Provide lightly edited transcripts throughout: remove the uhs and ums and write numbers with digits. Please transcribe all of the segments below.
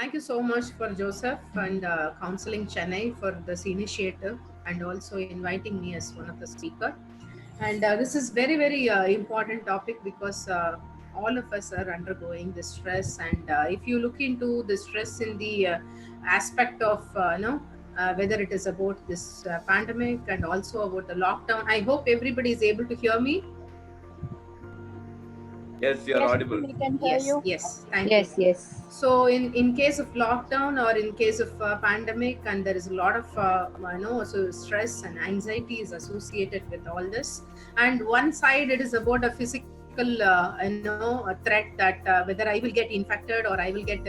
Thank you so much for Joseph and Counseling Chennai for this initiative and also inviting me as one of the speaker. And this is very important topic because all of us are undergoing the stress. And if you look into the stress in the aspect of whether it is about this pandemic and also about the lockdown, I hope everybody is able to hear me. Yes, you are Yes, audible. we can hear Yes, you. yes, thank you. Yes, yes. So in case of lockdown or in case of pandemic, and there is a lot of so stress and anxiety is associated with all this. And one side it is about a physical a threat that whether I will get infected or I will get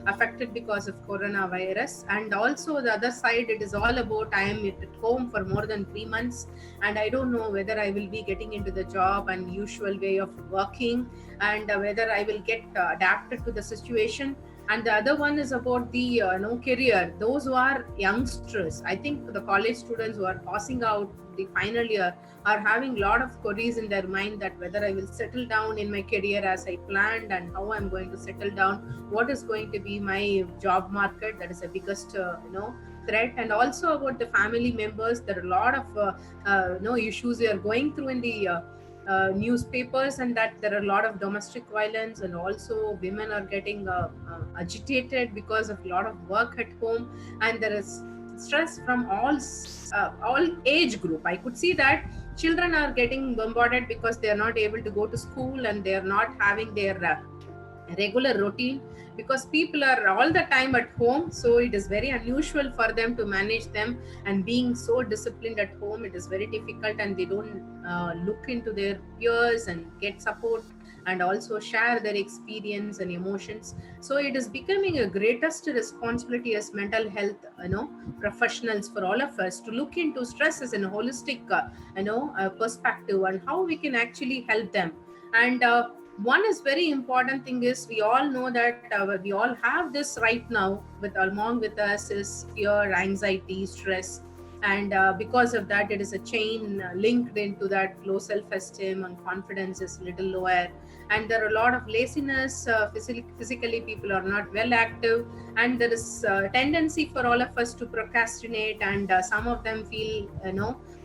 affected because of coronavirus. And also the other side, it is all about I am at home for more than 3 months and I don't know whether I will be getting into the job and usual way of working, and whether I will get adapted to the situation. And the other one is about the career. Those who are youngsters, I think the college students who are passing out the final year are having a lot of queries in their mind that whether I will settle down in my career as I planned and how I'm going to settle down, what is going to be my job market. That is the biggest threat. And also about the family members, there are a lot of issues we are going through in the newspapers, and that there are a lot of domestic violence, and also women are getting agitated because of a lot of work at home. And there is stress from all age group. I could see that children are getting bombarded because they are not able to go to school and they are not having their regular routine because people are all the time at home, so it is very unusual for them to manage them. And being so disciplined at home, it is very difficult, and they don't look into their peers and get support and also share their experience and emotions. So it is becoming a greatest responsibility as mental health professionals for all of us to look into stress as a holistic perspective and how we can actually help them. And one is very important thing is we all know that we all have this right now with along with us is fear, anxiety, stress. And because of that, it is a chain linked into that low self-esteem and confidence is little lower. And there are a lot of laziness, physically people are not well active, and there is tendency for all of us to procrastinate. And some of them feel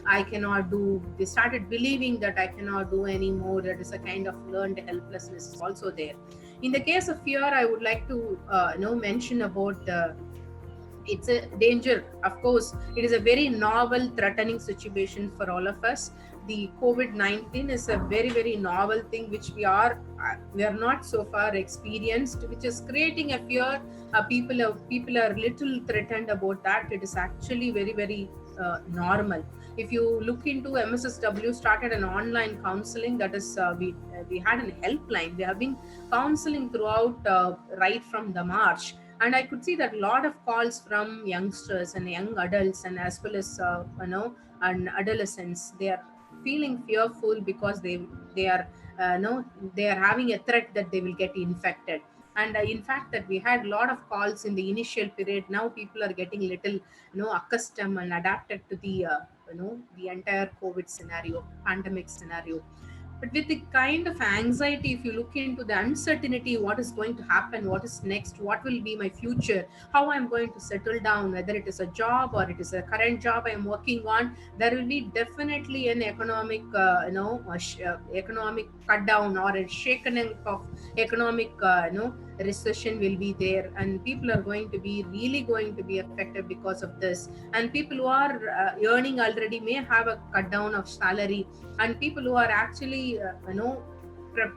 I cannot do, they started believing that I cannot do anymore. That is a kind of learned helplessness is also there. In the case of fear, I would like to mention about it's a danger. Of course, it is a very novel, threatening situation for all of us. The COVID-19 is a very novel thing which we are not so far experienced, which is creating a fear. People are little threatened about that. It is actually very normal. If you look into MSSW started an online counseling, that is we had a helpline. We have been counseling throughout right from the March, and I could see that a lot of calls from youngsters and young adults, and as well as and adolescents. They are feeling fearful because they are no they are having a threat that they will get infected. And in fact that we had a lot of calls in the initial period. Now people are getting little accustomed and adapted to the the entire COVID scenario, pandemic scenario. But with the kind of anxiety, if you look into the uncertainty, what is going to happen, what is next, what will be my future, how I'm going to settle down, whether it is a job or it is a current job I'm working on, there will be definitely an economic economic cut down or a shakening of economic recession will be there, and people are going to be really going to be affected because of this. And people who are earning already may have a cut down of salary, and people who are actually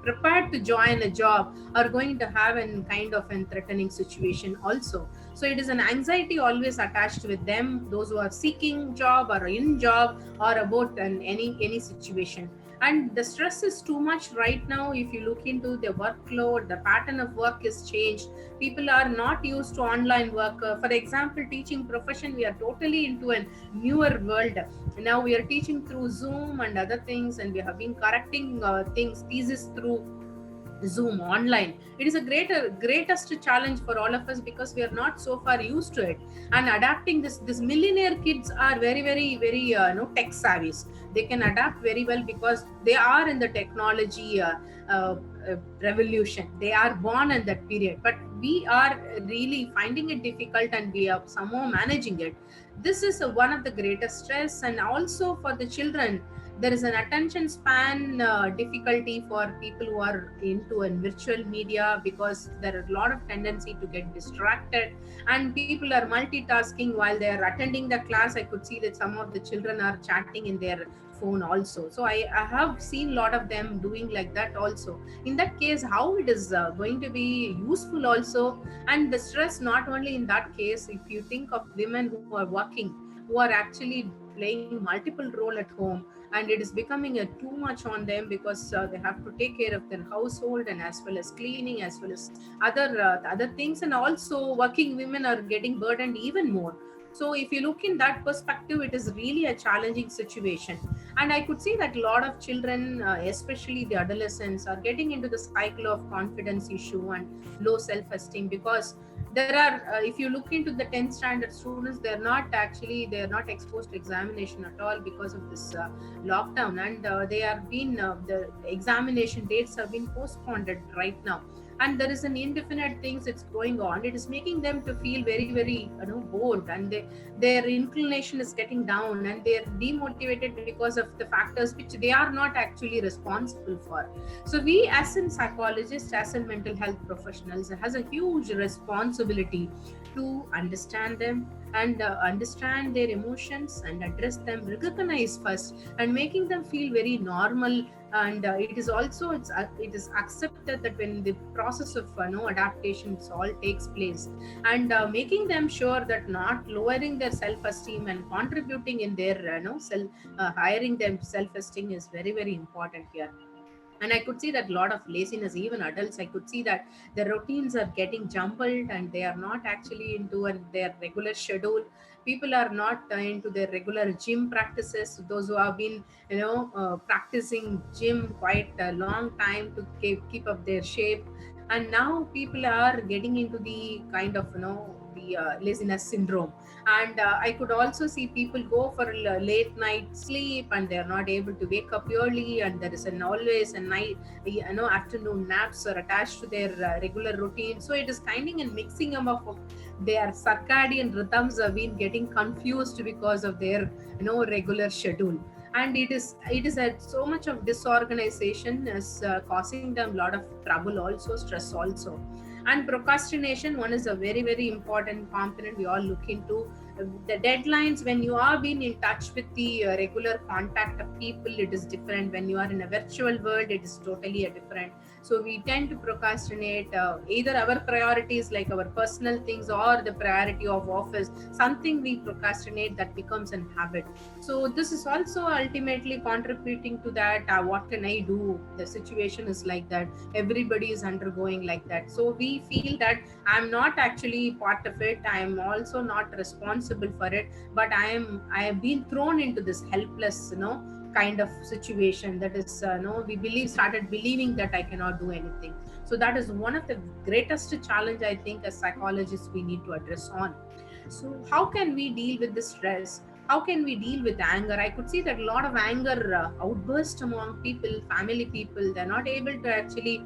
prepared to join a job are going to have a kind of a threatening situation also. So it is an anxiety always attached with them, those who are seeking job or in job or about any situation. And the stress is too much right now. If you look into the workload, the pattern of work is changed. People are not used to online work. For example, teaching profession, we are totally into a newer world. Now we are teaching through Zoom and other things, and we have been correcting things, thesis through Zoom online. It is a greatest challenge for all of us because we are not so far used to it. And adapting this millionaire kids are very tech savvy. They can adapt very well because they are in the technology revolution. They are born in that period. But we are really finding it difficult and we are somehow managing it. This is one of the greatest stress. And also for the children, there is an attention span difficulty for people who are into a virtual media, because there are a lot of tendency to get distracted, and people are multitasking while they are attending the class. I could see that some of the children are chatting in their phone also. So I have seen a lot of them doing like that also. In that case, how it is going to be useful also. And the stress not only in that case, if you think of women who are working, who are actually playing multiple role at home, and it is becoming too much on them, because they have to take care of their household, and as well as cleaning, as well as other things. And also working women are getting burdened even more. So if you look in that perspective, it is really a challenging situation. And I could see that a lot of children, especially the adolescents, are getting into the cycle of confidence issue and low self-esteem, because there are if you look into the 10th standard students, they're not exposed to examination at all because of this lockdown. And they are being the examination dates have been postponed right now, and there is an indefinite things it's going on. It is making them to feel very, very bored, and their inclination is getting down, and they're demotivated because of the factors which they are not actually responsible for. So we, as in psychologists, as in mental health professionals, has a huge responsibility to understand them, and understand their emotions and address them, recognize first, and making them feel very normal. And it is also it is accepted that when the process of adaptations all takes place, and making them sure that not lowering their self-esteem and contributing in their hiring them self-esteem is very, very important here. And I could see that a lot of laziness, even adults, I could see that the routines are getting jumbled, and they are not actually into their regular schedule. People are not into their regular gym practices. Those who have been practicing gym quite a long time to keep up their shape, and now people are getting into the kind of the laziness syndrome. And I could also see people go for a late night sleep, and they are not able to wake up early, and there is always a night afternoon naps are attached to their regular routine. So it is kind of mixing them up of their circadian rhythms have been getting confused because of their regular schedule. And it is so much of disorganization is causing them a lot of trouble also, stress also. And procrastination, one is a very, very important component we all look into. The deadlines, when you are being in touch with the regular contact of people, it is different. When you are in a virtual world, it is totally a different. So we tend to procrastinate either our priorities, like our personal things, or the priority of office, something we procrastinate, that becomes an habit. So this is also ultimately contributing to that. What can I do? The situation is like that, everybody is undergoing like that. So we feel that I'm not actually part of it, I'm also not responsible for it, but I have been thrown into this helpless kind of situation. That is we started believing that I cannot do anything. So that is one of the greatest challenge, I think, as psychologists we need to address on. So how can we deal with this stress? How can we deal with anger? I could see that a lot of anger outburst among people, family people. They're not able to actually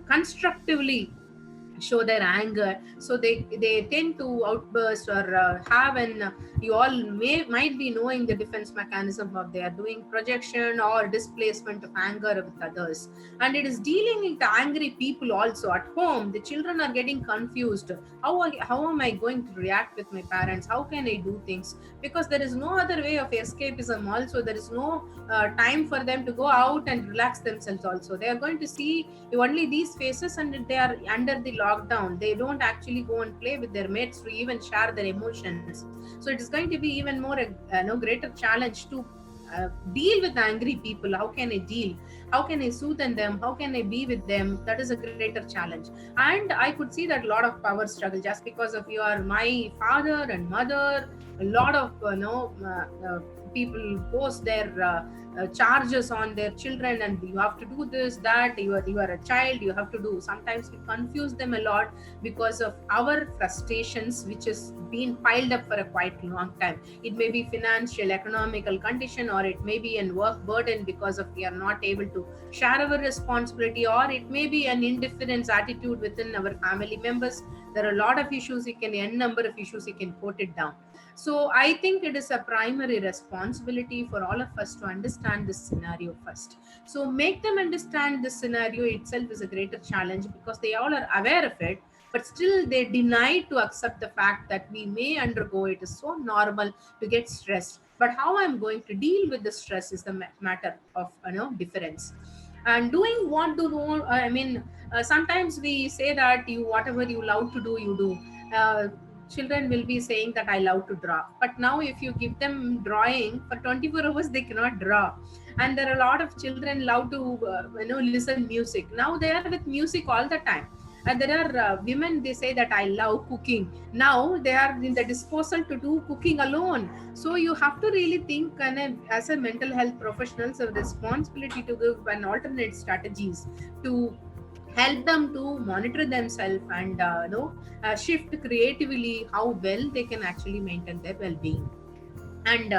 constructively show their anger. So they tend to outburst, or have an you all might be knowing the defense mechanism of they are doing projection or displacement of anger with others. And it is dealing with angry people also at home. The children are getting confused. How am I going to react with my parents? How can I do things? Because there is no other way of escapism also. There is no time for them to go out and relax themselves also. They are going to see only these faces, and they are under the lockdown. They don't actually go and play with their mates to even share their emotions. So it is going to be even more greater challenge to deal with angry people. How can I deal? How can I soothe them? How can I be with them? That is a greater challenge. And I could see that a lot of power struggle, just because of you are my father and mother. A lot of people post their charges on their children, and you have to do this, that, you are a child, you have to do. Sometimes we confuse them a lot because of our frustrations, which has been piled up for a quite long time. It may be financial, economical condition, or it may be a work burden because of we are not able to share our responsibility, or it may be an indifference attitude within our family members. There are a lot of issues, you can n number of issues, you can quote it down. So I think it is a primary responsibility for all of us to understand this scenario first. So make them understand this scenario itself is a greater challenge, because they all are aware of it, but still they deny to accept the fact that we may undergo it. Is so normal to get stressed, but how I'm going to deal with the stress is the matter of difference. And doing what to do, sometimes we say that you whatever you love to do, you do. Children will be saying that I love to draw, but now if you give them drawing for 24 hours, they cannot draw. And there are a lot of children love to listen music. Now they are with music all the time. And there are women, they say that I love cooking. Now they are in the disposal to do cooking alone. So you have to really think, and as a mental health professionals, a responsibility to give an alternate strategies to help them to monitor themselves and shift creatively how well they can actually maintain their well-being. And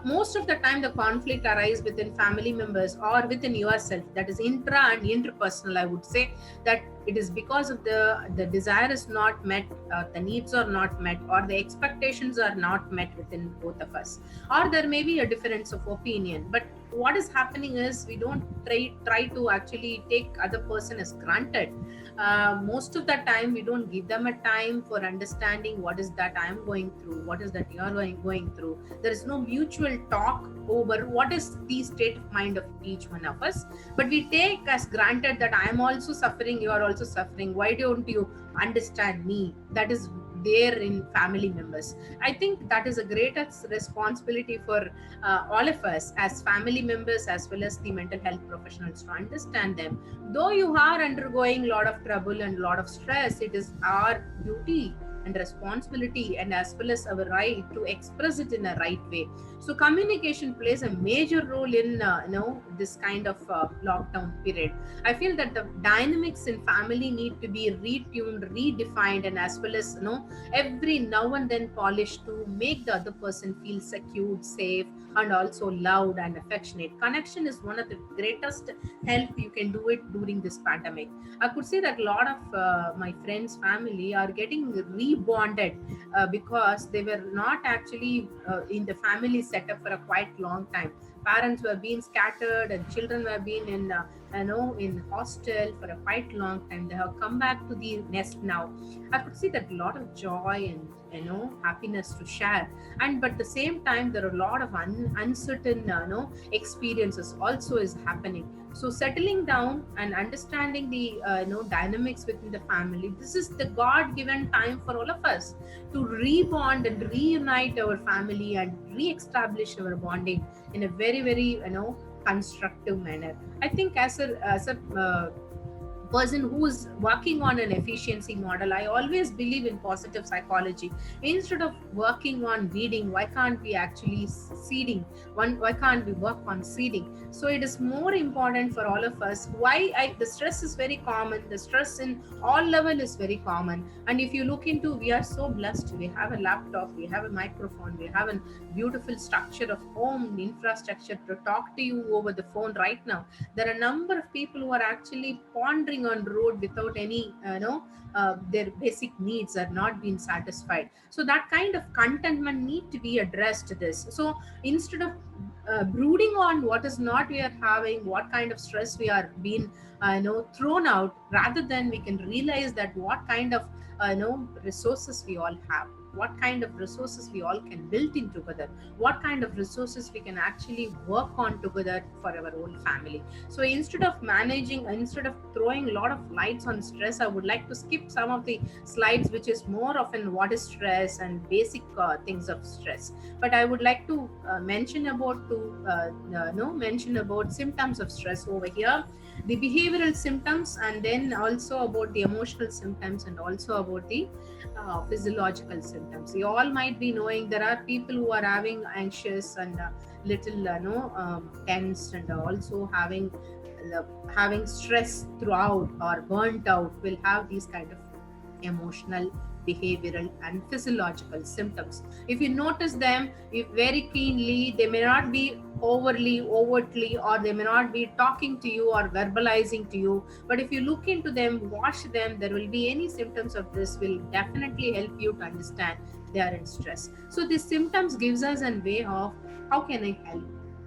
most of the time the conflict arises within family members or within yourself, that is intra and interpersonal. I would say that it is because of the desire is not met, the needs are not met, or the expectations are not met within both of us, or there may be a difference of opinion. But what is happening is we don't try to actually take other person as granted. Most of the time we don't give them a time for understanding what is that I am going through, what is that you are going through. There is no mutual talk over what is the state of mind of each one of us, but we take as granted that I am also suffering, you are also suffering, why don't you understand me? That is there in family members. I think that is a greatest responsibility for all of us as family members, as well as the mental health professionals, to understand them. Though you are undergoing a lot of trouble and a lot of stress, it is our duty and responsibility, and as well as our right to express it in a right way. So communication plays a major role in this kind of lockdown period. I feel that the dynamics in family need to be retuned, redefined, and as well as every now and then polished to make the other person feel secure, safe, and also loved and affectionate. Connection is one of the greatest help you can do it during this pandemic. I could say that a lot of my friends' family are getting rebonded because they were not actually in the family setup for a quite long time. Parents were being scattered and children were being in hostel for a quite long time. They have come back to the nest now. I could see that a lot of joy and happiness to share. And but at the same time, there are a lot of uncertain experiences also is happening. So settling down and understanding the dynamics within the family, this is the God given time for all of us to rebond and reunite our family and re-establish our bonding in a very, very constructive manner. I think as a person who is working on an efficiency model, I always believe in positive psychology. Instead of working on reading, why can't we actually seeding? Why can't we work on seeding? So it is more important for all of us. The stress is very common. The stress in all level is very common. And if you look into, we are so blessed. We have a laptop, we have a microphone, we have a beautiful structure of home infrastructure to talk to you over the phone right now. There are a number of people who are actually pondering on road without any their basic needs are not being satisfied. So that kind of contentment need to be addressed this. So instead of brooding on what is not we are having, what kind of stress we are being thrown out, rather than we can realize that what kind of resources we all have, what kind of resources we all can build in together, what kind of resources we can actually work on together for our own family. So instead of throwing a lot of lights on stress, I would like to skip some of the slides which is more often what is stress and basic things of stress. But I would like to mention about symptoms of stress over here, the behavioral symptoms, and then also about the emotional symptoms, and also about the physiological symptoms. symptoms. We all might be knowing there are people who are having anxious and little tense, and also having stress throughout or burnt out will have these kind of emotional, behavioral, and physiological symptoms. If you notice them if very keenly, they may not be overtly, or they may not be talking to you or verbalizing to you, but if you look into them, watch them, there will be any symptoms of this will definitely help you to understand they are in stress. So these symptoms gives us a way of how can I help.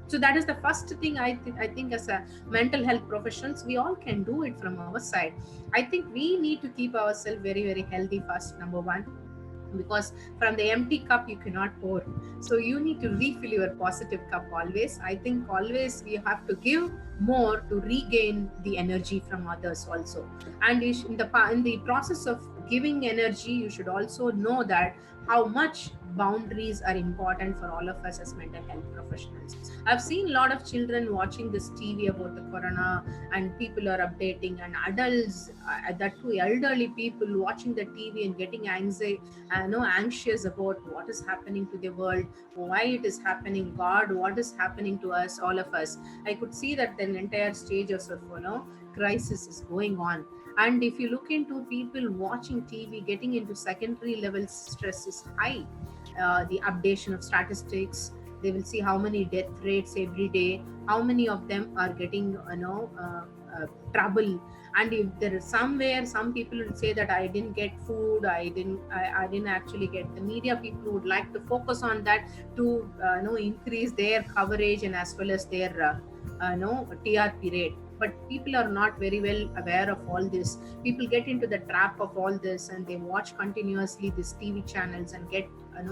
So that is the first thing I think as a mental health professionals we all can do it from our side. I think we need to keep ourselves very healthy first, number one, because from the empty cup you cannot pour. So you need to refill your positive cup always. I think always we have to give more to regain the energy from others also. And in the process of giving energy, you should also know that how much boundaries are important for all of us as mental health professionals. I've seen a lot of children watching this TV about the corona, and people are updating, and adults, that too elderly people watching the TV and getting anxious about what is happening to the world, why it is happening, god, what is happening to us, all of us. I could see that an entire stages of crisis is going on. And if you look into people watching TV getting into secondary level stress is high. The updation of statistics, they will see how many death rates every day, how many of them are getting trouble. And if there is somewhere some people will say that I didn't get food, I didn't actually get, the media people would like to focus on that to increase their coverage and as well as their TRP rate. But people are not very well aware of all this. People get into the trap of all this, and they watch continuously these TV channels and get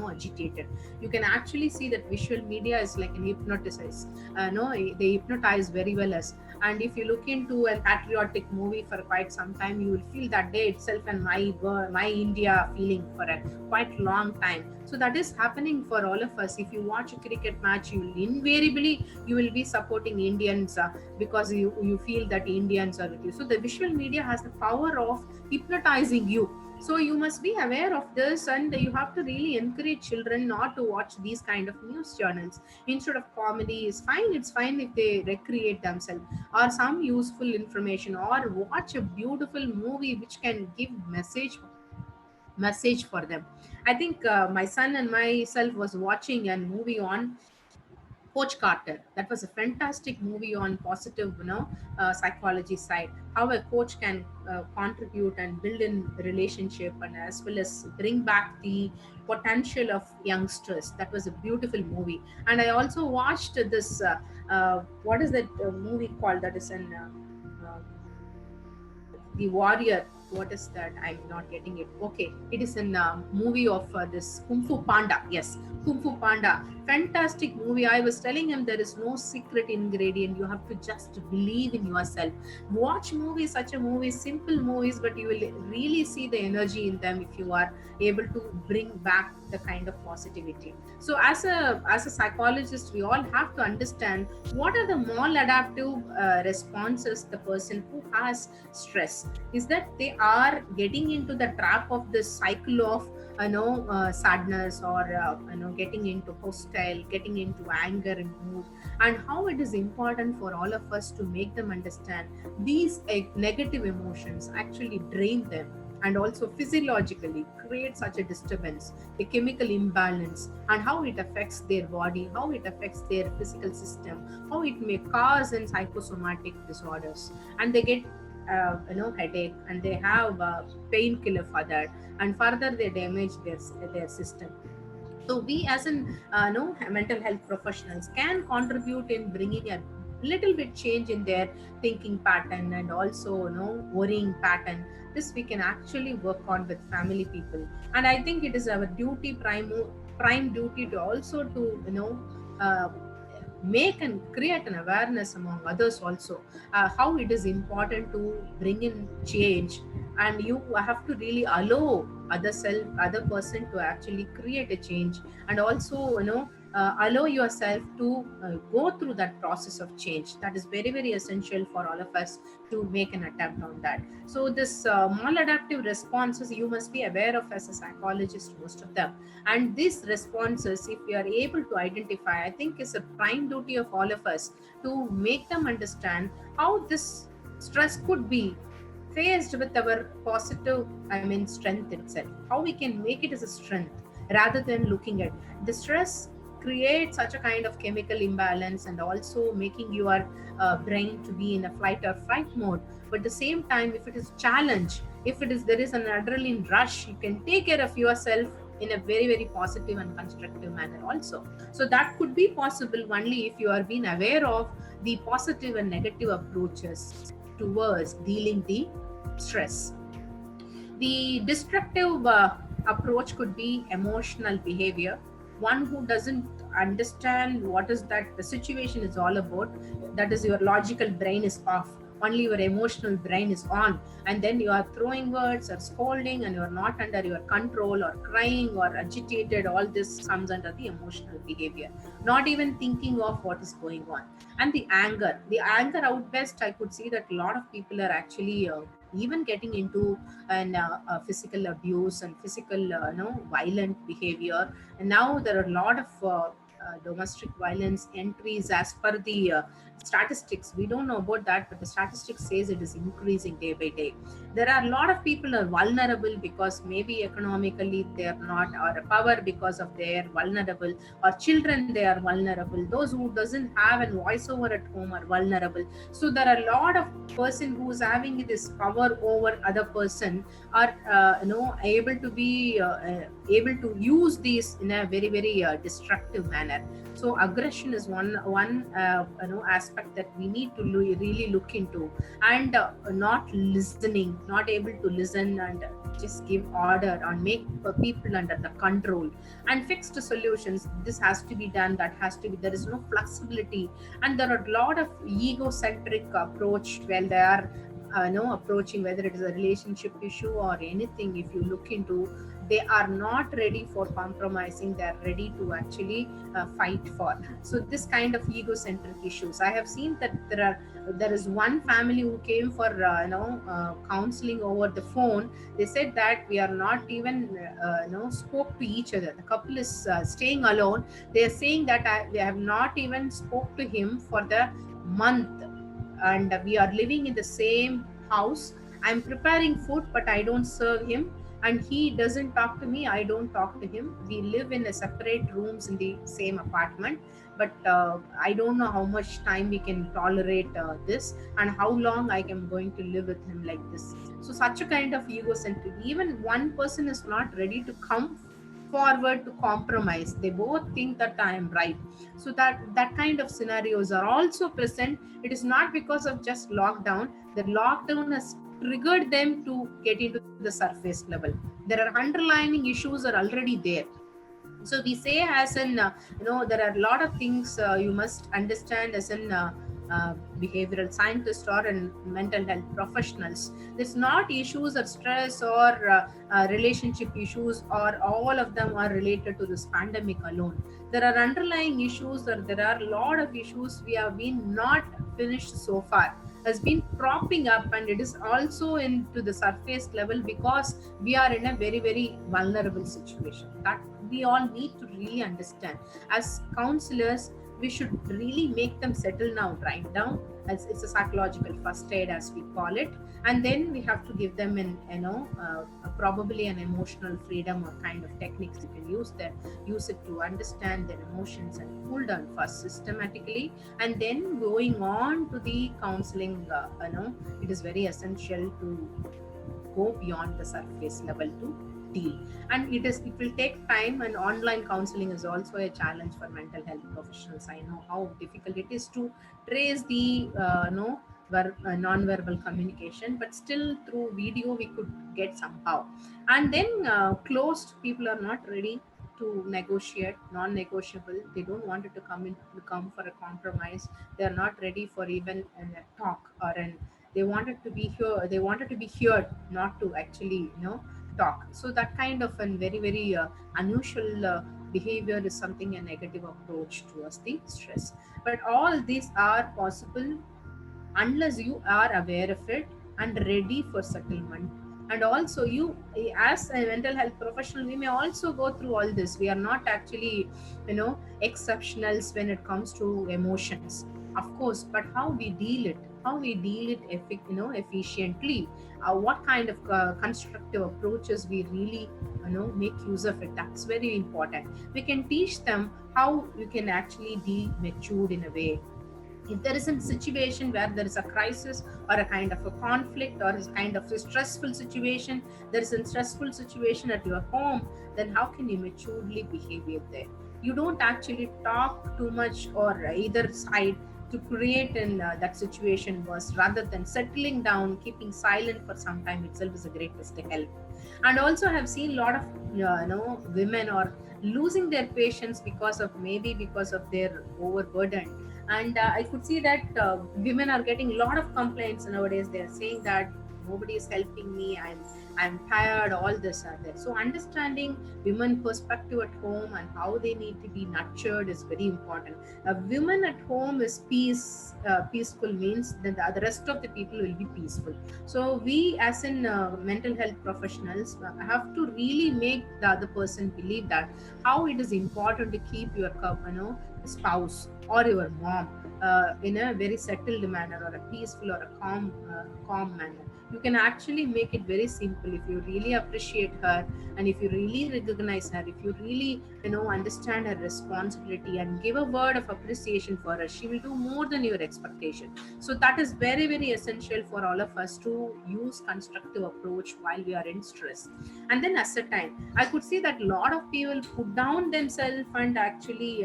agitated. You can actually see that visual media is like an hypnotize. No, they hypnotize very well us. And if you look into a patriotic movie for quite some time, you will feel that day itself and my India feeling for a quite long time. So that is happening for all of us. If you watch a cricket match, you will invariably you will be supporting Indians because you feel that Indians are with you. So the visual media has the power of hypnotizing you. So you must be aware of this, and you have to really encourage children not to watch these kind of news channels. Instead of comedy is fine, it's fine if they recreate themselves, or some useful information, or watch a beautiful movie which can give message for them. I think my son and myself was watching a movie on Coach Carter. That was a fantastic movie on positive, psychology side. How a coach can contribute and build in relationship, and as well as bring back the potential of youngsters. That was a beautiful movie. And I also watched this. What is that movie called? That is in the Warrior. What is that? I'm not getting it. Okay, it is a movie of this Kung Fu Panda. Yes, Kung Fu Panda. Fantastic movie. I was telling him there is no secret ingredient. You have to just believe in yourself. Watch movies, such a movie, simple movies, but you will really see the energy in them if you are able to bring back the kind of positivity. So as a psychologist, we all have to understand what are the maladaptive responses the person who has stress is, that they are getting into the trap of this cycle of sadness, or getting into hostile, getting into anger and mood, and how it is important for all of us to make them understand these negative emotions actually drain them, and also physiologically create such a disturbance, a chemical imbalance, and how it affects their body, how it affects their physical system, how it may cause and psychosomatic disorders, and they get headache, and they have painkiller for that, and further they damage their system. So we as an mental health professionals can contribute in bringing a little bit change in their thinking pattern, and also worrying pattern. This we can actually work on with family people. And I think it is our duty, prime duty, to also to uh, make and create an awareness among others also, how it is important to bring in change. And you have to really allow other person to actually create a change, and also allow yourself to go through that process of change. That is very, very essential for all of us to make an attempt on that. So this maladaptive responses, you must be aware of as a psychologist, most of them. And these responses, if we are able to identify, I think is a prime duty of all of us to make them understand how this stress could be faced with our positive, I mean, strength itself. How we can make it as a strength rather than looking at the stress creates such a kind of chemical imbalance and also making your brain to be in a flight or fight mode. But at the same time, if it is challenge, if it is there is an adrenaline rush, you can take care of yourself in a very, very positive and constructive manner also. So that could be possible only if you are being aware of the positive and negative approaches towards dealing the stress. The destructive approach could be emotional behavior. One who doesn't understand what is that the situation is all about, that is your logical brain is off, only your emotional brain is on, and then you are throwing words or scolding and you are not under your control, or crying or agitated. All this comes under the emotional behavior, not even thinking of what is going on. And the anger outburst, I could see that a lot of people are actually even getting into and physical abuse and physical violent behavior. And now there are a lot of domestic violence entries as per the statistics. We don't know about that, but the statistics says it is increasing day by day. There are a lot of people are vulnerable because maybe economically they are not, or power because of they are vulnerable, or children they are vulnerable. Those who doesn't have a voiceover at home are vulnerable. So there are a lot of person who's having this power over other person are able to be able to use these in a very, very destructive manner. So aggression is one aspect that we need to really look into. And not listening, not able to listen and just give order and make people under the control. And fixed solutions, this has to be done, that has to be, there is no flexibility. And there are a lot of egocentric approach when they are approaching, whether it is a relationship issue or anything. If you look into, they are not ready for compromising, they are ready to actually fight for. So this kind of egocentric issues, I have seen that there is one family who came for counseling over the phone. They said that we are not even spoke to each other. The couple is staying alone. They are saying that they have not even spoke to him for the month, and we are living in the same house. I'm preparing food, but I don't serve him, and he doesn't talk to me, I don't talk to him. We live in a separate rooms in the same apartment, but I don't know how much time we can tolerate this, and how long I am going to live with him like this. So such a kind of egocentric, even one person is not ready to come forward to compromise. They both think that I am right. So that kind of scenarios are also present. It is not because of just lockdown. The lockdown has triggered them to get into the surface level. There are underlying issues are already there. So we say as in there are a lot of things you must understand as in behavioral scientist or in mental health professionals. There's not issues or stress or relationship issues, or all of them are related to this pandemic alone. There are underlying issues, or there are a lot of issues we have been not finished so far, has been propping up, and it is also into the surface level because we are in a very, very vulnerable situation that we all need to really understand. As counselors, we should really make them settle down, right down, as it's a psychological first aid as we call it. And then we have to give them an probably an emotional freedom or kind of techniques. You can use it to understand their emotions and cool down first systematically, and then going on to the counseling. It is very essential to go beyond the surface level to deal. And it will take time, and online counseling is also a challenge for mental health professionals. I know how difficult it is to trace the non-verbal communication, but still through video we could get somehow. And then closed people are not ready to negotiate, non-negotiable. They don't want it to come for a compromise. They are not ready for even a talk or an, they wanted to be here, they wanted to be heard, not to actually talk. So that kind of a very, very unusual behavior is something a negative approach towards the stress. But all these are possible unless you are aware of it and ready for settlement. And also, you, as a mental health professional, we may also go through all this. We are not actually, exceptionals when it comes to emotions, of course. But how we deal it, efficiently, what kind of constructive approaches we really, make use of it, that's very important. We can teach them how you can actually be matured in a way. If there is a situation where there is a crisis or a kind of a conflict or a kind of a stressful situation, there is a stressful situation at your home, then how can you maturely behave it there? You don't actually talk too much or either side to create in that situation worse, rather than settling down, keeping silent for some time itself is a greatest help. And also I have seen a lot of women or losing their patience because of, maybe because of their overburden. And I could see that women are getting a lot of complaints nowadays. They are saying that nobody is helping me, I'm tired, all this and that. So understanding women perspective at home and how they need to be nurtured is very important. A woman at home is peaceful means then the rest of the people will be peaceful. So we as in mental health professionals have to really make the other person believe that how it is important to keep your spouse or your mom in a very settled manner or a peaceful or a calm manner. You can actually make it very simple if you really appreciate her, and if you really recognize her, if you really understand her responsibility and give a word of appreciation for her, she will do more than your expectation. So that is very, very essential for all of us to use constructive approach while we are in stress. And then as a time, I could see that a lot of people put down themselves and actually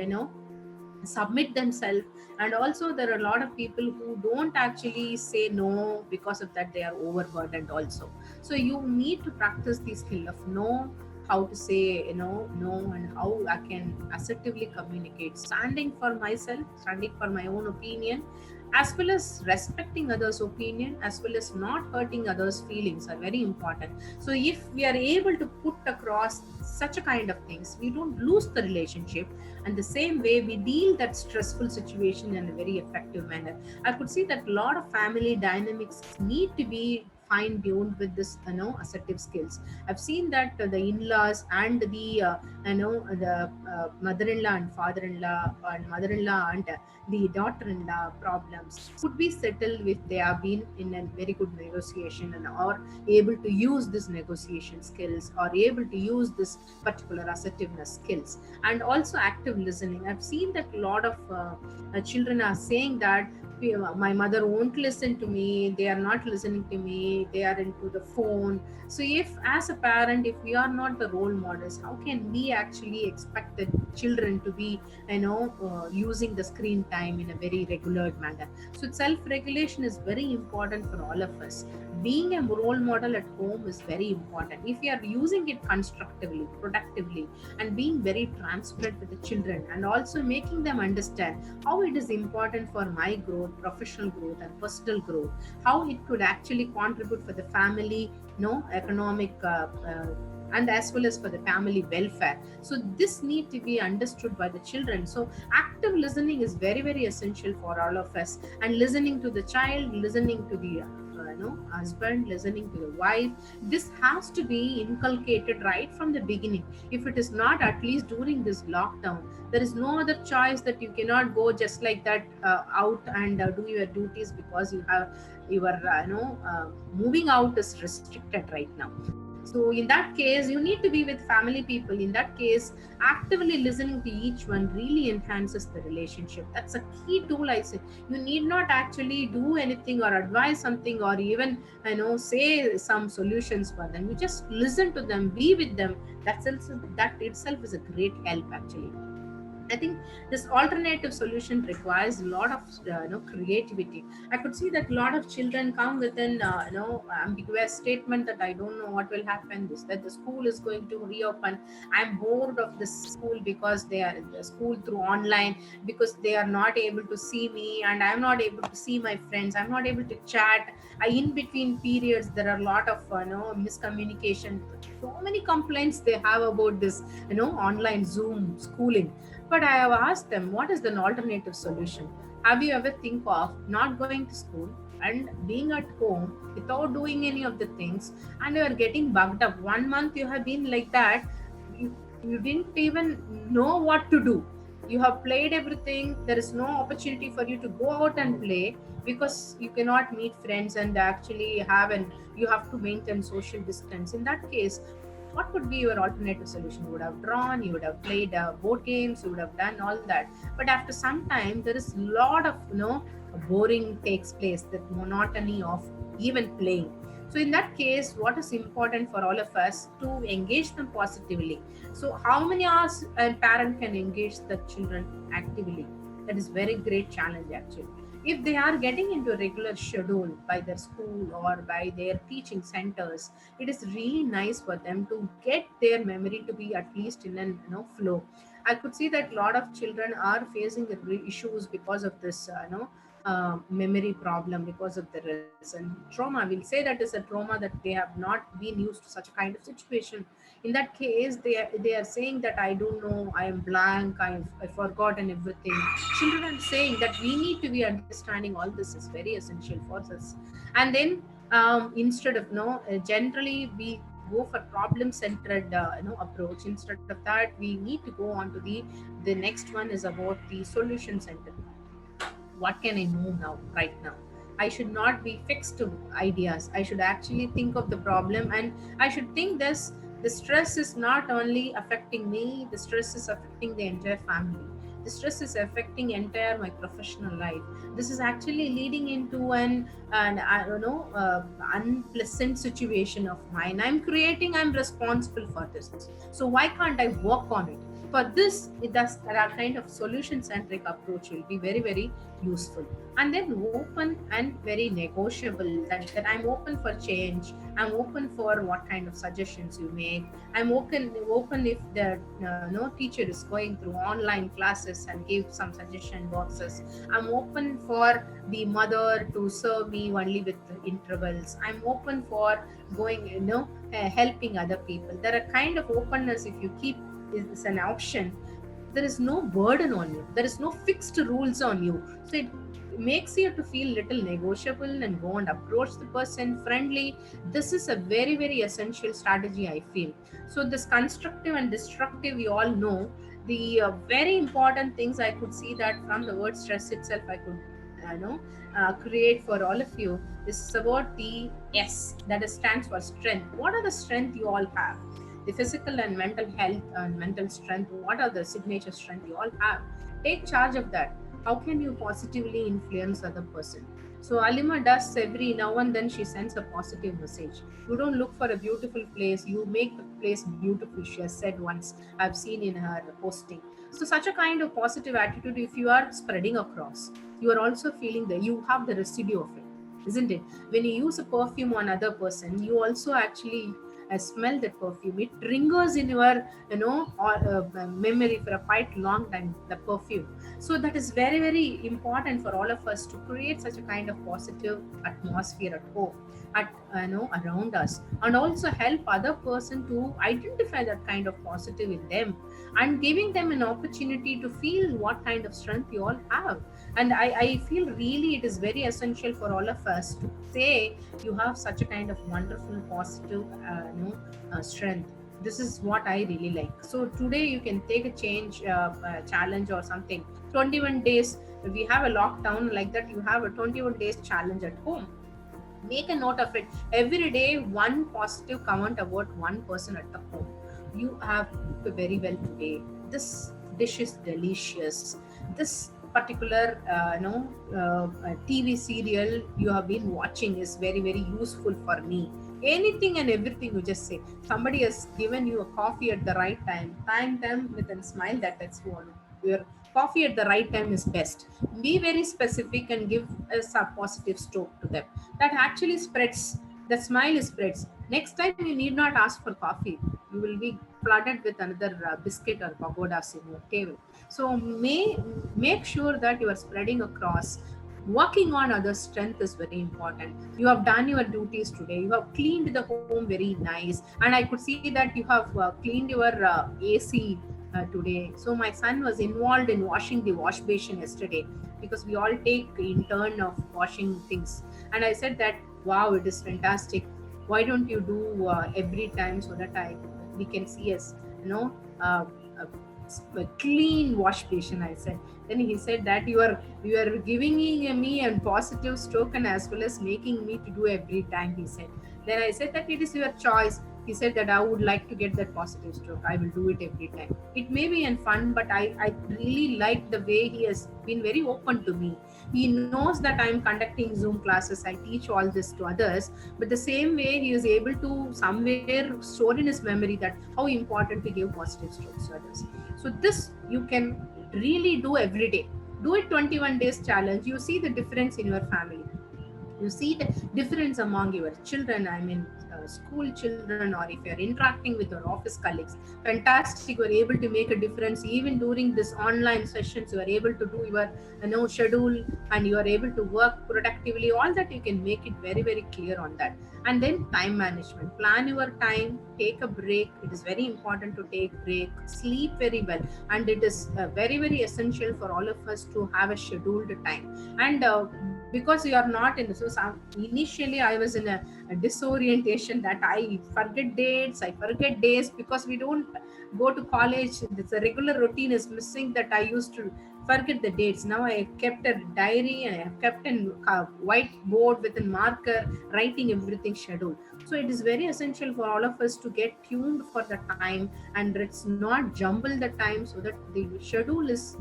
submit themselves. And also there are a lot of people who don't actually say no, because of that they are overburdened also. So you need to practice the skill of no, how to say no, and how I can assertively communicate, standing for myself, standing for my own opinion, as well as respecting others opinion, as well as not hurting others feelings are very important. So if we are able to put across such a kind of things, we don't lose the relationship, and the same way we deal that stressful situation in a very effective manner. I could see that a lot of family dynamics need to be fine tuned with this assertive skills. I've seen that the in-laws and the mother-in-law and father-in-law and mother-in-law and the daughter-in-law problems could be settled if they have been in a very good negotiation and are able to use this negotiation skills, or able to use this particular assertiveness skills. And also active listening. I've seen that a lot of children are saying that my mother won't listen to me, they are not listening to me, they are into the phone. So if as a parent, if we are not the role models, how can we actually expect the children to be using the screen time in a very regular manner? So self regulation is very important for all of us. Being a role model at home is very important. If you are using it constructively, productively, and being very transparent with the children, and also making them understand how it is important for my growth, professional growth, and personal growth, how it could actually contribute for the family, economic and as well as for the family welfare. So this need to be understood by the children. So active listening is very, very essential for all of us. And listening to the child, listening to the husband, listening to the wife, this has to be inculcated right from the beginning. If it is not, at least during this lockdown, there is no other choice, that you cannot go just like that out and do your duties, because you have your moving out is restricted right now. So in that case, you need to be with family people. In that case, actively listening to each one really enhances the relationship. That's a key tool, I say. You need not actually do anything or advise something, or even say some solutions for them. You just listen to them, be with them. That itself is a great help actually. I think this alternative solution requires a lot of creativity. I could see that a lot of children come with an ambiguous statement that I don't know what will happen. This that the school is going to reopen. I'm bored of this school because they are in the school through online, because they are not able to see me and I'm not able to see my friends. I'm not able to chat. In between periods there are a lot of miscommunication. So many complaints they have about this online Zoom schooling. But I have asked them, what is the alternative solution? Have you ever think of not going to school and being at home without doing any of the things, and you are getting bugged up? 1 month you have been like that. You didn't even know what to do. You have played everything. There is no opportunity for you to go out and play because you cannot meet friends and actually you have to maintain social distance. In that case, what would be your alternative solution? You would have drawn, you would have played board games, you would have done all that. But after some time, there is a lot of boring takes place, that monotony of even playing. So in that case, what is important for all of us to engage them positively? So how many hours a parent can engage the children actively? That is very great challenge actually. If they are getting into a regular schedule by their school or by their teaching centers, it is really nice for them to get their memory to be at least in an flow. I could see that a lot of children are facing issues because of this memory problem, because of the recent trauma. We'll say that is a trauma that they have not been used to such a kind of situation. In that case, they are saying that I don't know, I am blank, I've forgotten everything. Children are saying that we need to be understanding all this is very essential for us. And then instead of generally we go for problem centered approach. Instead of that, we need to go on to the next one is about the solution centered. What can I do now, right now? I should not be fixed to ideas. I should actually think of the problem, and I should think this: the stress is not only affecting me, the stress is affecting the entire family. The stress is affecting entire my professional life. This is actually leading into an I don't know unpleasant situation of mine. I'm creating. I'm responsible for this. So why can't I work on it? For this, it does that kind of solution centric approach will be very very useful. And then open and very negotiable, that I'm open for change. I'm open for what kind of suggestions you make. I'm open if the no teacher is going through online classes and give some suggestion boxes. I'm open for the mother to serve me only with intervals. I'm open for going helping other people. There are kind of openness. If you keep is an option, there is no burden on you, there is no fixed rules on you. So it makes you to feel little negotiable and go and approach the person friendly. This is a very very essential strategy, I feel. So this constructive and destructive, you all know the very important things. I could see that from the word stress itself, I could create for all of you. This is about the S, that is stands for strength. What are the strength you all have? The physical and mental health and mental strength. What are the signature strength you all have? Take charge of that. How can you positively influence other person? So Alima does every now and then, she sends a positive message. You don't look for a beautiful place, you make the place beautiful, she has said once. I've seen in her posting. So such a kind of positive attitude, if you are spreading across, you are also feeling that you have the residue of it, isn't it? When you use a perfume on another person, you also actually smell that perfume. It lingers in your memory for a quite long time, the perfume. So that is very very important for all of us to create such a kind of positive atmosphere at home, at around us, and also help other person to identify that kind of positive in them, and giving them an opportunity to feel what kind of strength you all have. And I feel really it is very essential for all of us to say you have such a kind of wonderful positive strength. This is what I really like. So today you can take a change challenge or something. 21 days, we have a lockdown like that, you have a 21 days challenge at home. Make a note of it. Every day one positive comment about one person at the home. You have very well today, this dish is delicious, this particular TV serial you have been watching is very very useful for me. Anything and everything you just say. Somebody has given you a coffee at the right time, thank them with a smile. That's one your coffee at the right time is best. Be very specific and give a positive stroke to them. That actually spreads, the smile spreads. Next time you need not ask for coffee. You will be flooded with another biscuit or pagodas in your table. So make sure that you are spreading across. Working on others' strength is very important. You have done your duties today. You have cleaned the home very nice, and I could see that you have cleaned your AC today. So my son was involved in washing the wash basin yesterday, because we all take in turn of washing things. And I said that, wow, it is fantastic. Why don't you do every time, so that I we can see as, you know, uh, a clean wash basin, I said. Then he said that you are giving me a positive stroke, and as well as making me to do every time, he said. Then I said that it is your choice. He said that I would like to get that positive stroke. I will do it every time. It may be in fun, but I really like the way he has been very open to me. He knows that I'm conducting Zoom classes. I teach all this to others, but the same way he is able to somewhere store in his memory that how important to give positive strokes to others. So this you can really do every day. Do it 21 days challenge. You see the difference in your family. You see the difference among your children, I mean school children, or if you're interacting with your office colleagues. Fantastic, you are able to make a difference. Even during this online sessions, you are able to do your schedule, and you are able to work productively. All that you can make it very, very clear on that. And then time management, plan your time, take a break. It is very important to take break, sleep very well, and it is very, very essential for all of us to have a scheduled time. And because you are not in, so initially I was in a disorientation, that I forget dates, I forget days, because we don't go to college. It's a regular routine is missing, that I used to forget the dates. Now I kept a diary, and I have kept a whiteboard with a marker, writing everything scheduled. So it is very essential for all of us to get tuned for the time, and let's not jumble the time, so that the schedule is,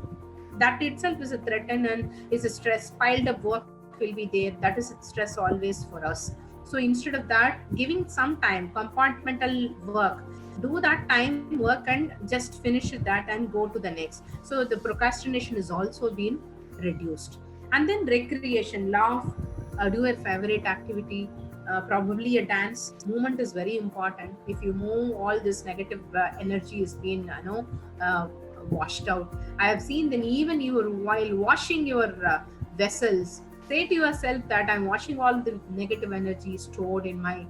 that itself is a threat, and is a stress. Piled up work will be there. That is stress always for us. So instead of that, giving some time, compartmental work, do that time work and just finish that and go to the next. So the procrastination is also being reduced. And then recreation, laugh, do a favorite activity, probably a dance. Movement is very important. If you move, all this negative energy is being washed out. I have seen, then even you, while washing your vessels, say to yourself that I'm washing all the negative energy stored in my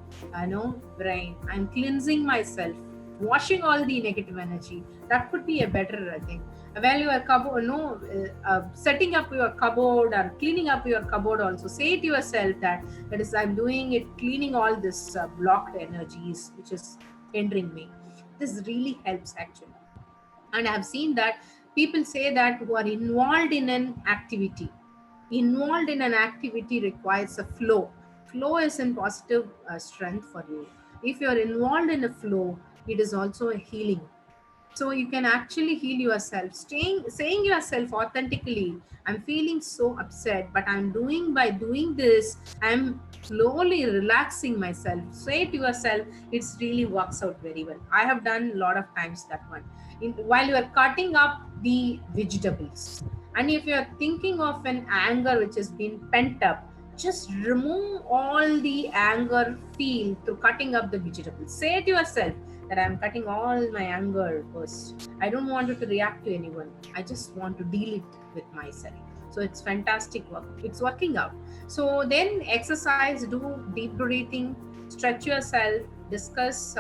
brain. I'm cleansing myself, washing all the negative energy. That could be a better thing. While you are setting up your cupboard or cleaning up your cupboard, also say to yourself that is, I'm doing it, cleaning all this blocked energies which is hindering me. This really helps actually. And I've seen that people say that who are involved in an activity requires a flow. Flow is in positive strength for you. If you're involved in a flow, it is also a healing. So you can actually heal yourself, saying yourself authentically, I'm feeling so upset, but by doing this, I'm slowly relaxing myself. Say to yourself, it really works out very well. I have done a lot of times that one. While you are cutting up the vegetables, and if you are thinking of an anger which has been pent up, just remove all the anger feel through cutting up the vegetables. Say to yourself that I'm cutting all my anger first. I don't want to react to anyone. I just want to deal it with myself. So it's fantastic work. It's working out. So then exercise, do deep breathing, stretch yourself, discuss.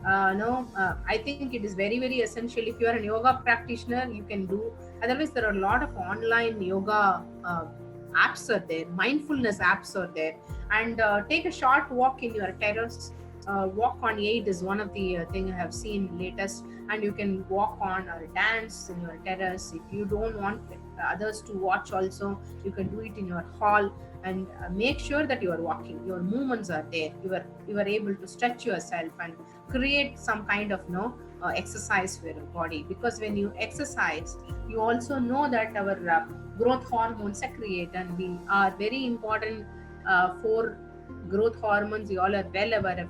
I think it is very, very essential. If you are a yoga practitioner, you can do. Otherwise, there are a lot of online yoga apps are there, mindfulness apps are there, and take a short walk in your terrace. Walk on 8 is one of the thing I have seen latest, and you can walk on or dance in your terrace. If you don't want others to watch also, you can do it in your hall, and make sure that you are walking, your movements are there, you are able to stretch yourself and create some kind of exercise for your body. Because when you exercise, you also know that our growth hormones secrete, and we are very important for growth hormones. You all are well aware of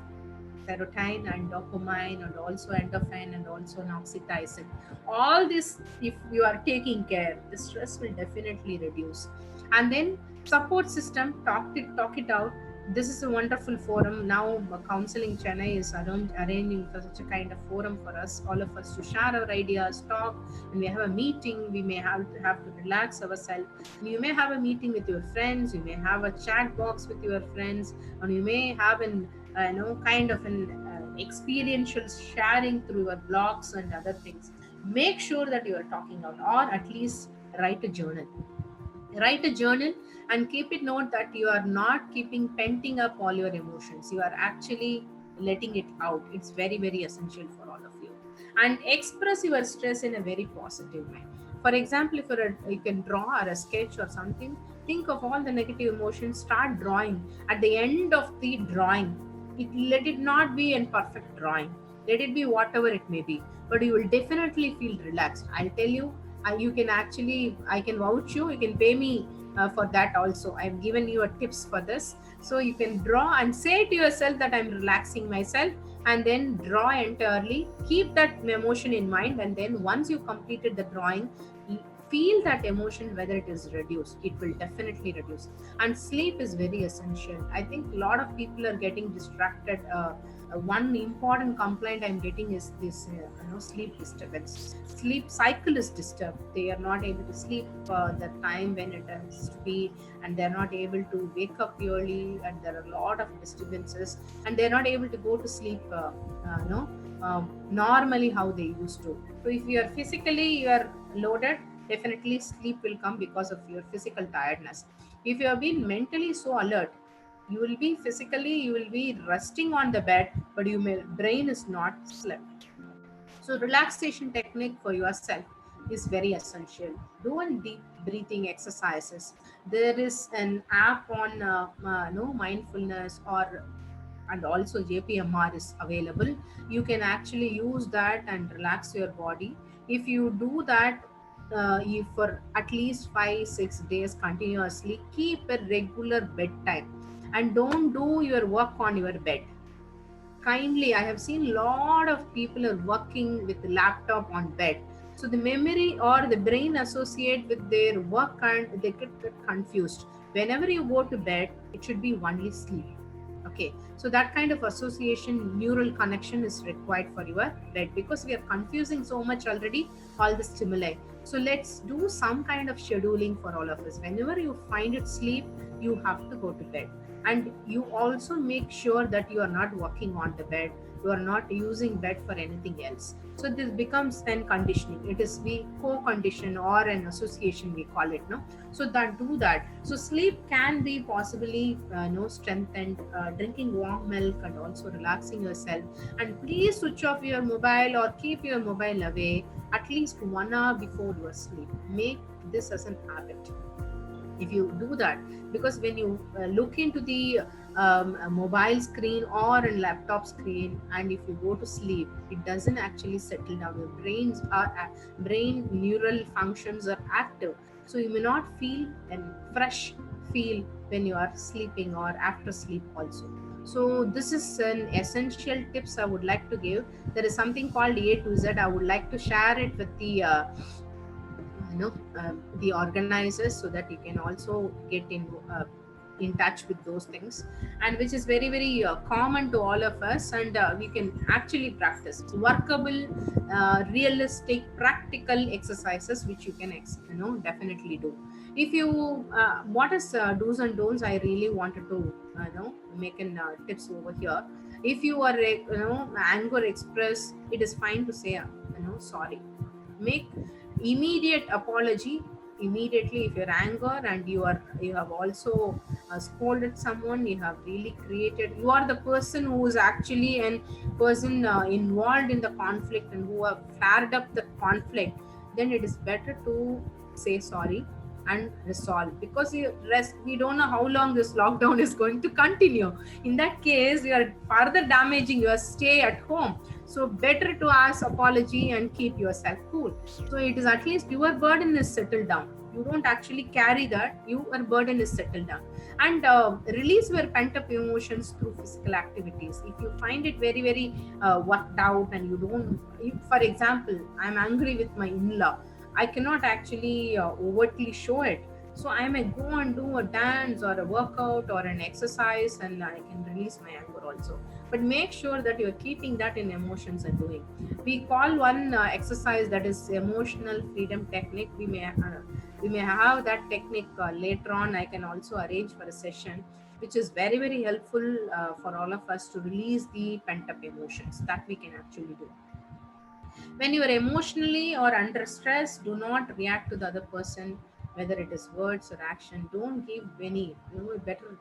serotonin and dopamine and also endorphin and also oxytocin. All this, if you are taking care, the stress will definitely reduce. And then support system, talk it out. This is a wonderful forum now. Counseling Chennai is arranging for such a kind of forum for us, all of us, to share our ideas, talk. When we have a meeting, we may have to relax ourselves. You may have a meeting with your friends, you may have a chat box with your friends, and you may have an kind of an experiential sharing through your blogs and other things. Make sure that you are talking out, or at least write a journal. Write a journal and keep it note that you are not keeping penting up all your emotions. You are actually letting it out. It's very, very essential for all of you. And express your stress in a very positive way. For example, if you can draw or a sketch or something, think of all the negative emotions, start drawing. At the end of the drawing, let it not be a perfect drawing. Let it be whatever it may be. But you will definitely feel relaxed. I'll tell you, you can actually, I can vouch you can pay me for that also. I've given you a tips for this. So you can draw and say to yourself that I'm relaxing myself, and then draw entirely, keep that emotion in mind, and then once you completed the drawing, feel that emotion, whether it is reduced. It will definitely reduce. And sleep is very essential. I think a lot of people are getting distracted. One important complaint I'm getting is this sleep disturbance. Sleep cycle is disturbed. They are not able to sleep the time when it has to be, and they're not able to wake up early, and there are a lot of disturbances, and they're not able to go to sleep normally how they used to. So if you are physically, you are loaded, definitely sleep will come because of your physical tiredness. If you have been mentally so alert, you will be resting on the bed, but your brain is not slept. So relaxation technique for yourself is very essential. Do a deep breathing exercises. There is an app on mindfulness, or and also JPMR is available. You can actually use that and relax your body. If you do that, if for at least 5 6 days continuously, keep a regular bedtime, and don't do your work on your bed. Kindly, I have seen a lot of people are working with the laptop on bed, so the memory or the brain associate with their work and they get confused. Whenever you go to bed, it should be only sleep. Okay, so that kind of association, neural connection is required for your bed, because we are confusing so much already, all the stimuli. So let's do some kind of scheduling for all of us. Whenever you find it sleep, you have to go to bed. And you also make sure that you are not walking on the bed, you are not using bed for anything else. So this becomes then conditioning. It is we co-condition or an association, we call it, no. So that do that. So sleep can be possibly strengthened, drinking warm milk and also relaxing yourself. And please switch off your mobile or keep your mobile away at least 1 hour before your sleep. Make this as an habit. If you do that, because when you look into the mobile screen or a laptop screen, and if you go to sleep, it doesn't actually settle down. Your brain neural functions are active, so you may not feel a fresh feel when you are sleeping or after sleep also. So this is an essential tips I would like to give. There is something called A to Z. I would like to share it with the organizers, so that you can also get in touch with those things, and which is very, very common to all of us, and we can actually practice workable, realistic, practical exercises which you can definitely do. If you what is do's and don'ts, I really wanted to make an tips over here. If you are anger express, it is fine to say sorry. Make immediate apology immediately. If you're anger and you have also scolded someone, you have really created, you are the person who is actually an person involved in the conflict and who have flared up the conflict, then it is better to say sorry and resolve, because we don't know how long this lockdown is going to continue. In that case, you are further damaging your stay at home. So better to ask apology and keep yourself cool. So it is at least your burden is settled down. You don't actually carry that. Your burden is settled down. And release your pent up emotions through physical activities. If you find it very, very worked out, and you don't, for example, I'm angry with my in-law, I cannot actually overtly show it. So I may go and do a dance or a workout or an exercise, and I can release my anger also. But make sure that you're keeping that in emotions and doing. We call one exercise that is emotional freedom technique. We may have that technique later on. I can also arrange for a session, which is very, very helpful for all of us to release the pent up emotions that we can actually do. When you are emotionally or under stress, do not react to the other person, whether it is words or action. Don't give any, better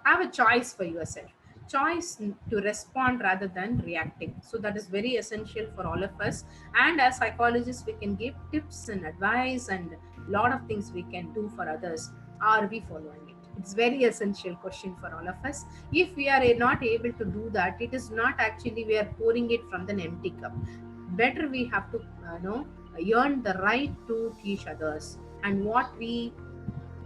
have a choice for yourself. Choice to respond rather than reacting. So that is very essential for all of us. And as psychologists, we can give tips and advice and a lot of things we can do for others. Are we following it? It's very essential question for all of us. If we are not able to do that, it is not actually we are pouring it from an empty cup. Better we have to earn the right to teach others, and what we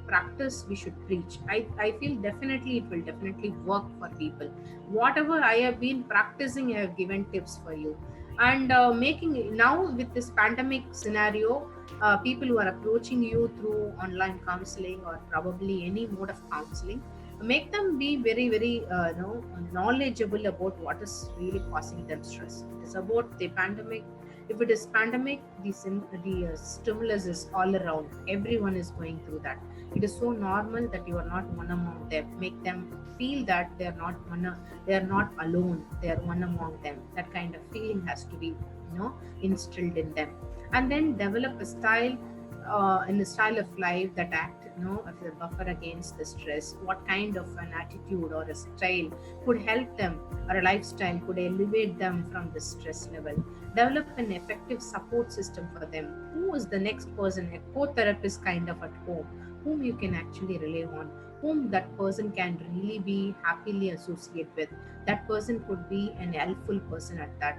practice we should preach. I feel definitely it will definitely work for people. Whatever I have been practicing, I have given tips for you. And making now with this pandemic scenario, people who are approaching you through online counseling or probably any mode of counseling, make them be very, very knowledgeable about what is really causing them stress. It is about the pandemic. If it is pandemic, the stimulus is all around. Everyone is going through that. It is so normal that you are not one among them. Make them feel that they are not they are not alone. They are one among them. That kind of feeling has to be instilled in them. And then develop a style, in the style of life that act as a buffer against the stress. What kind of an attitude or a style could help them, or a lifestyle could elevate them from the stress level. Develop an effective support system for them. Who is the next person, a co-therapist kind of at home, whom you can actually rely on, whom that person can really be happily associate with. That person could be an helpful person at that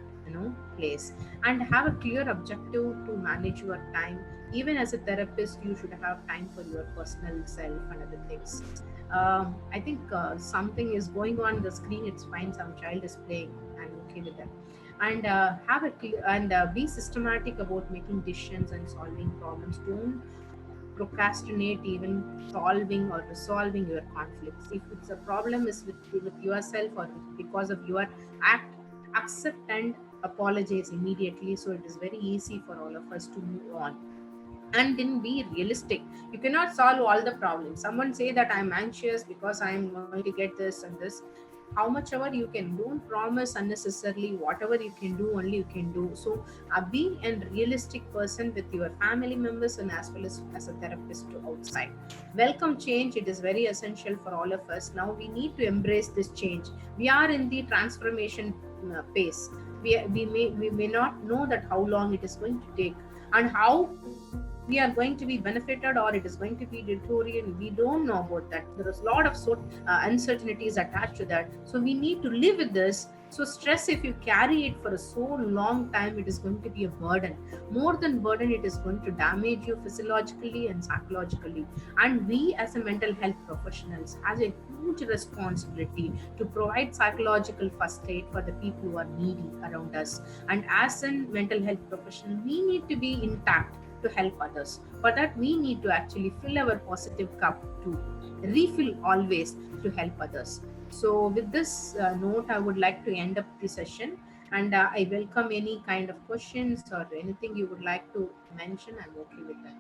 place. And have a clear objective to manage your time. Even as a therapist, you should have time for your personal self and other things. I think something is going on the screen. It's fine. Some child is playing. I'm okay with that. And have a clear and be systematic about making decisions and solving problems. Don't procrastinate even solving or resolving your conflicts. If it's a problem is with yourself or because of your act, accept and apologize immediately. So it is very easy for all of us to move on. And then be realistic. You cannot solve all the problems. Someone say that I'm anxious because I'm going to get this and this. How much ever you can, don't promise unnecessarily. Whatever you can do, only you can do. So be a realistic person with your family members and as well as a therapist to outside. Welcome change. It is very essential for all of us. Now we need to embrace this change. We are in the transformation phase. We may not know that how long it is going to take, and how we are going to be benefited or it is going to be deteriorated. We don't know about that. There is a lot of uncertainties attached to that. So we need to live with this. So stress, if you carry it for a so long time, it is going to be a burden. More than burden, it is going to damage you physiologically and psychologically. And we as a mental health professionals has a huge responsibility to provide psychological first aid for the people who are needy around us. And as a mental health professional, we need to be intact to help others. For that, we need to actually fill our positive cup to refill always to help others. So, with this note, I would like to end up the session, and I welcome any kind of questions or anything you would like to mention. I'm okay with that.